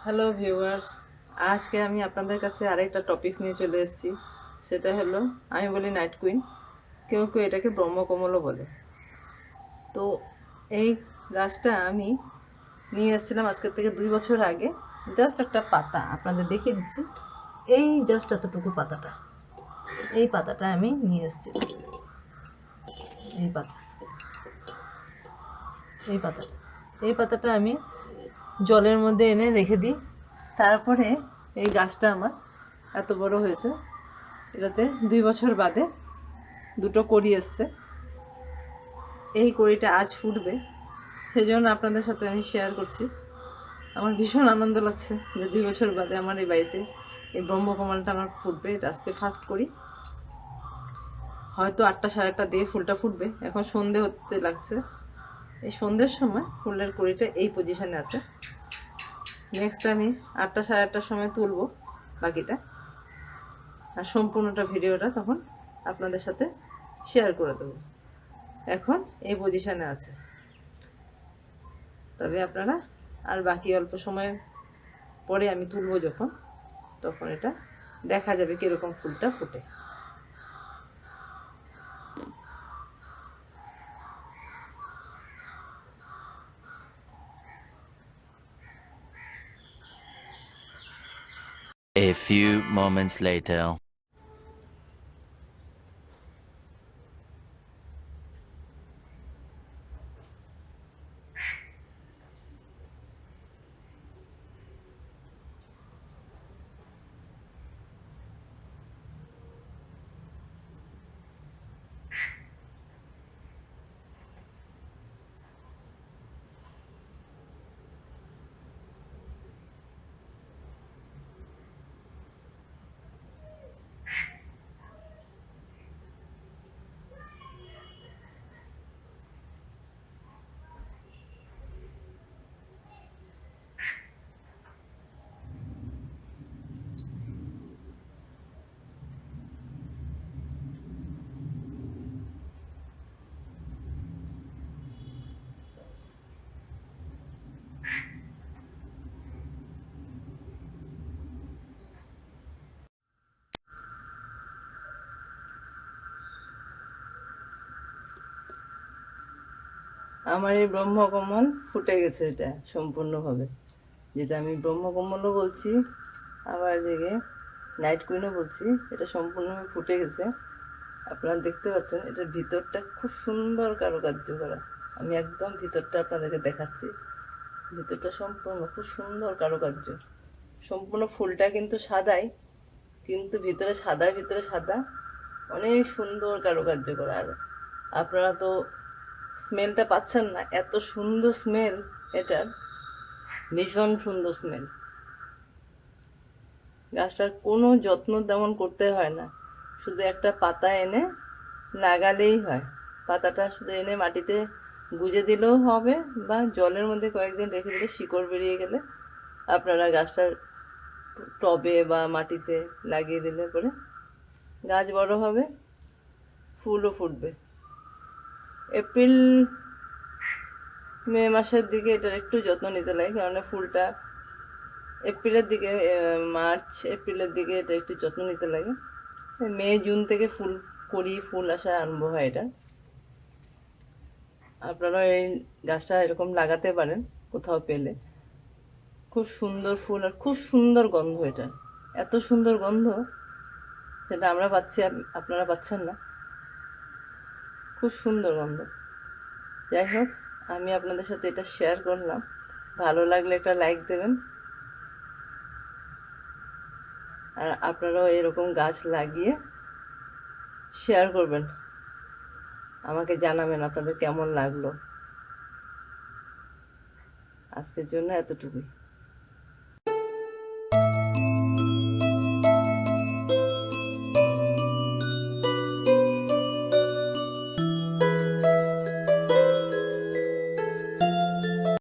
Hello viewers, আজকে আমি আপনাদের কাছে আরেকটা টপিক নিয়ে চলে এসেছি। সেটা হলো, আমি বলি নাইট কুইন, কেউ কেউ এটাকে ব্রহ্মকমলও বলে। তো এই গাছটা আমি নিয়ে এসেছিলাম আজকের থেকে 2 বছর আগে। জাস্ট একটা পাতা আপনাদের দেখিয়ে দিচ্ছি, এই জাস্ট এতটুকু পাতাটা, এই পাতাটা আমি নিয়ে এসেছিলাম। এই পাতা এই পাতাটা এই পাতাটা আমি জলের মধ্যে এনে রেখে দিই। তারপরে এই গাছটা আমার এত বড় হয়েছে। এটাতে 2 বছর বাদে দুটো কড়ি এসছে। এই কড়িটা আজ ফুটবে, সেই জন্য আপনাদের সাথে আমি শেয়ার করছি। আমার ভীষণ আনন্দ লাগছে যে 2 বছর বাদে আমার এই বাড়িতে এই ব্রহ্মকমলটা আমার ফুটবে। এটা আজকে ফার্স্ট করি। হয়তো 8টা সাড়ে 8টা দিয়ে ফুলটা ফুটবে। এখন সন্ধে হতে লাগছে। এই সন্ধ্যের সময় ফুলের কড়িটা এই পজিশানে আছে। নেক্সট আমি 8টা সাড়ে 8টার সময় তুলবো বাকিটা, আর সম্পূর্ণটা ভিডিওটা তখন আপনাদের সাথে শেয়ার করে দেবো। এখন এই পজিশানে আছে, তবে আপনারা আর বাকি অল্প সময় পরে আমি তুলবো যখন, তখন এটা দেখা যাবে কীরকম ফুলটা ফুটে। A few moments later. আমার এই ব্রহ্মকমল ফুটে গেছে, এটা সম্পূর্ণভাবে। যেটা আমি ব্রহ্মকমলও বলছি, আবার দিকে নাইট কুইনও বলছি, এটা সম্পূর্ণভাবে ফুটে গেছে। আপনারা দেখতে পাচ্ছেন এটার ভিতরটা খুব সুন্দর কারুকার্য করা। আমি একদম ভিতরটা আপনাদেরকে দেখাচ্ছি। ভিতরটা সম্পূর্ণ খুব সুন্দর কারুকার্য। সম্পূর্ণ ফুলটা কিন্তু সাদাই, কিন্তু ভিতরে সাদা অনেক সুন্দর কারুকার্য করা। আর আপনারা তো স্মেলটা পাচ্ছেন না, এত সুন্দর স্মেল এটার, ভীষণ সুন্দর স্মেল। গাছটার কোনো যত্ন তেমন করতে হয় না, শুধু একটা পাতা এনে লাগালেই হয়। পাতাটা শুধু এনে মাটিতে গুঁজে দিলেও হবে, বা জলের মধ্যে কয়েকদিন রেখে দিলে শিকড় বেরিয়ে গেলে আপনারা গাছটার টবে বা মাটিতে লাগিয়ে দিলে পরে গাছ বড় হবে, ফুলও ফুটবে। এপ্রিল মে মাসের দিকে এটার একটু যত্ন নিতে লাগে, কারণ ফুলটা এপ্রিলের দিকে, মার্চ এপ্রিলের দিকে এটা একটু যত্ন নিতে লাগে। মে জুন থেকে ফুল আসা আরম্ভ হয় এটা। আপনারা এই গাছটা এরকম লাগাতে পারেন কোথাও পেলে। খুব সুন্দর ফুল আর খুব সুন্দর গন্ধ এটা, এত সুন্দর গন্ধ সেটা আমরা পাচ্ছি, আপনারা পাচ্ছেন না। খুব সুন্দর গন্ধ। যাই হোক, আমি আপনাদের সাথে এটা শেয়ার করলাম। ভালো লাগলে একটা লাইক দেবেন, আর আপনারাও এরকম গাছ লাগিয়ে শেয়ার করবেন, আমাকে জানাবেন আপনাদের কেমন লাগলো। আজকের জন্য এতটুকুই।